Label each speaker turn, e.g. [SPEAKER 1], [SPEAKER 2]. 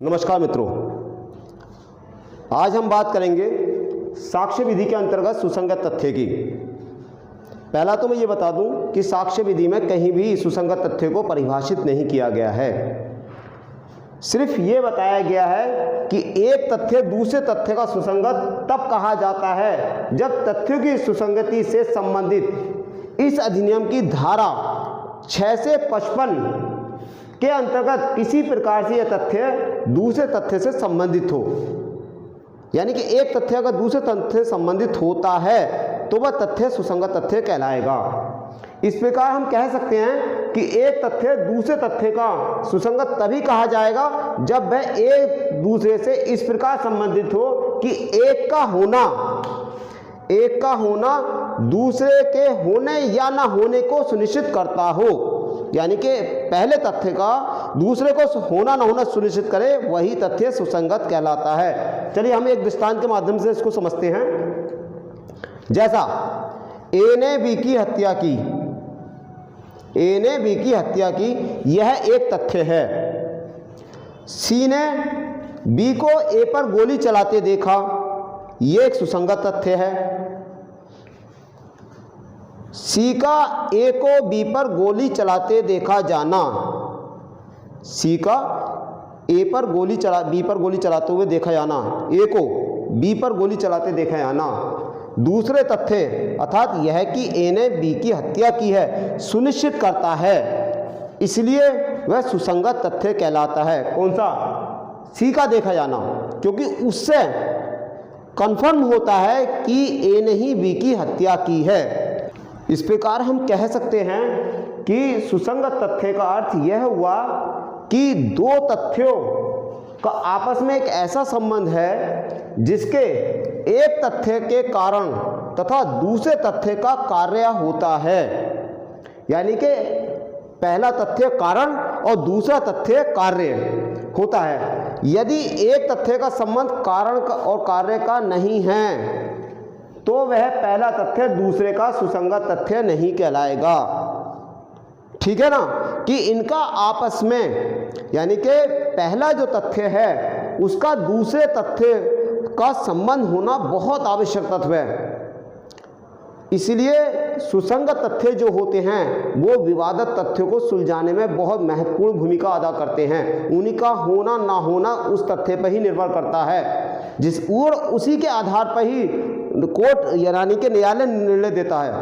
[SPEAKER 1] नमस्कार मित्रों, आज हम बात करेंगे साक्ष्य विधि के अंतर्गत सुसंगत तथ्य की। पहला तो मैं ये बता दूं कि साक्ष्य विधि में कहीं भी सुसंगत तथ्य को परिभाषित नहीं किया गया है। सिर्फ ये बताया गया है कि एक तथ्य दूसरे तथ्य का सुसंगत तब कहा जाता है जब तथ्यों की सुसंगति से संबंधित इस अधिनियम की धारा 6 से 55 के अंतर्गत किसी प्रकार से यह तथ्य दूसरे तथ्य से संबंधित हो। यानी कि एक तथ्य अगर दूसरे तथ्य से संबंधित होता है तो वह तथ्य सुसंगत तथ्य कहलाएगा। इस प्रकार हम कह सकते हैं कि एक तथ्य दूसरे तथ्य का सुसंगत तभी कहा जाएगा जब वह एक दूसरे से इस प्रकार संबंधित हो कि एक का होना दूसरे के होने या ना होने को सुनिश्चित करता हो। यानी कि पहले तथ्य का दूसरे को होना ना होना सुनिश्चित करे, वही तथ्य सुसंगत कहलाता है। चलिए हम एक दृष्टांत के माध्यम से इसको समझते हैं। जैसा ए ने बी की हत्या की, यह एक तथ्य है। सी ने बी को ए पर गोली चलाते देखा, यह एक सुसंगत तथ्य है। सी का ए को बी पर गोली चलाते देखा जाना, सी का बी पर गोली चलाते हुए देखा जाना, ए को बी पर गोली चलाते देखा जाना दूसरे तथ्य अर्थात यह कि ए ने बी की हत्या की है सुनिश्चित करता है, इसलिए वह सुसंगत तथ्य कहलाता है। कौन सा? सी का देखा जाना, क्योंकि उससे कंफर्म होता है कि ए ने ही बी की हत्या की है। इस प्रकार हम कह सकते हैं कि सुसंगत तथ्य का अर्थ यह हुआ कि दो तथ्यों का आपस में एक ऐसा संबंध है जिसके एक तथ्य के कारण तथा दूसरे तथ्य का कार्य होता है। यानी कि पहला तथ्य कारण और दूसरा तथ्य कार्य होता है। यदि एक तथ्य का संबंध कारण और कार्य का नहीं है तो वह पहला तथ्य दूसरे का सुसंगत तथ्य नहीं कहलाएगा। ठीक है ना, कि इनका आपस में यानी कि पहला जो तथ्य है उसका दूसरे तथ्य का संबंध होना बहुत आवश्यक तत्व है। इसलिए सुसंगत तथ्य जो होते हैं वो विवादित तथ्यों को सुलझाने में बहुत महत्वपूर्ण भूमिका अदा करते हैं। उन्हीं का होना ना होना उस तथ्य पर ही निर्भर करता है, और उसी के आधार पर ही कोर्ट यानी कि न्यायालय निर्णय देता है।